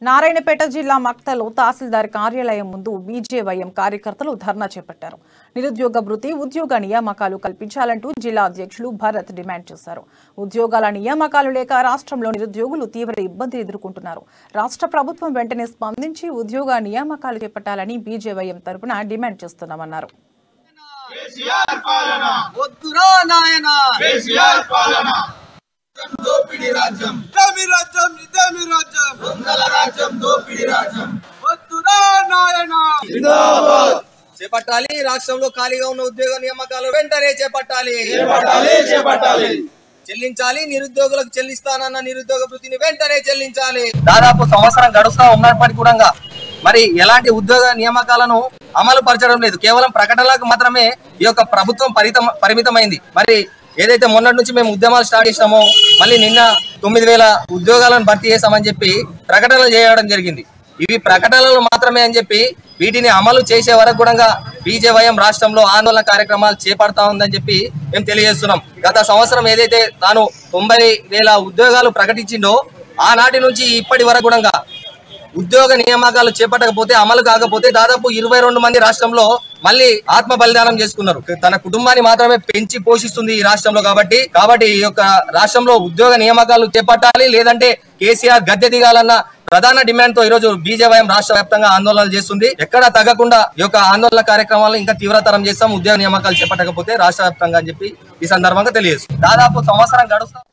నారాయణపేట జిల్లా మక్తలో తహసీల్దార్ కార్యాలయం ముందు బీజేవైఎం కార్యకర్తలు ధర్నా చేపట్టారు. నిరుద్యోగ భృతి, ఉద్యోగ నియామకాలు కల్పించాలంటూ జిల్లా అధ్యక్షులు భరత్ డిమాండ్ చేశారు. ఉద్యోగాల నియామకాలు లేక రాష్ట్రంలో నిరుద్యోగులు తీవ్ర ఇబ్బంది ఎదుర్కొంటున్నారు. రాష్ట్ర ప్రభుత్వం వెంటనే స్పందించి ఉద్యోగ నియామకాలు చేపట్టాలని బీజేవైఎం తరపున డిమాండ్ చేస్తున్నామన్నారు. చేపట్టాలి. రాష్ట్రంలో ఖాళీగా ఉన్న ఉద్యోగ నియామకాలు వెంటనే చేపట్టాలి. చెల్లించాలి. నిరుద్యోగులకు చెల్లిస్తానన్న నిరుద్యోగ వృత్తిని వెంటనే చెల్లించాలి. దాదాపు సంవత్సరం గడుస్తా ఉన్నప్పటికీ కూడా మరి ఎలాంటి ఉద్యోగ నియామకాలను అమలు పరచడం లేదు. కేవలం ప్రకటనలకు మాత్రమే ఈ యొక్క ప్రభుత్వం పరిమితమైంది. మరి ఏదైతే మొన్నటి నుంచి మేము ఉద్యమాలు స్టార్ట్ చేసినామో మళ్ళీ నిన్న 9,000 ఉద్యోగాలను భర్తీ చేస్తామని చెప్పి ప్రకటనలు చేయడం జరిగింది. ఇవి ప్రకటనలు మాత్రమే అని చెప్పి వీటిని అమలు చేసే వరకు కూడా బీజేవైఎం రాష్ట్రంలో ఆందోళన కార్యక్రమాలు చేపడతా ఉందని చెప్పి మేము తెలియజేస్తున్నాం. గత సంవత్సరం ఏదైతే తాను 90,000 ఉద్యోగాలు ప్రకటించిందో ఆనాటి నుంచి ఇప్పటి వరకు కూడా ఉద్యోగ నియామకాలు చేపట్టకపోతే, అమలు కాకపోతే దాదాపు 22 మంది రాష్ట్రంలో మళ్ళీ ఆత్మ బలిదానం చేసుకున్నారు. తన కుటుంబాన్ని మాత్రమే పెంచి పోషిస్తుంది ఈ రాష్ట్రంలో. కాబట్టి ఈ యొక్క రాష్ట్రంలో ఉద్యోగ నియామకాలు చేపట్టాలి, లేదంటే కేసీఆర్ గద్దె దిగాలన్న ప్రధాన డిమాండ్ తో ఈ రోజు బీజేవైఎం రాష్ట్ర వ్యాప్తంగా ఆందోళనలు చేస్తుంది. ఎక్కడా తగ్గకుండా ఈ యొక్క ఆందోళన కార్యక్రమాలను ఇంకా తీవ్రతరం చేస్తాం ఉద్యోగ నియామకాలు చేపట్టకపోతే రాష్ట్ర వ్యాప్తంగా అని చెప్పి ఈ సందర్భంగా తెలియజేస్తుంది. దాదాపు సంవత్సరం గడుస్తాం.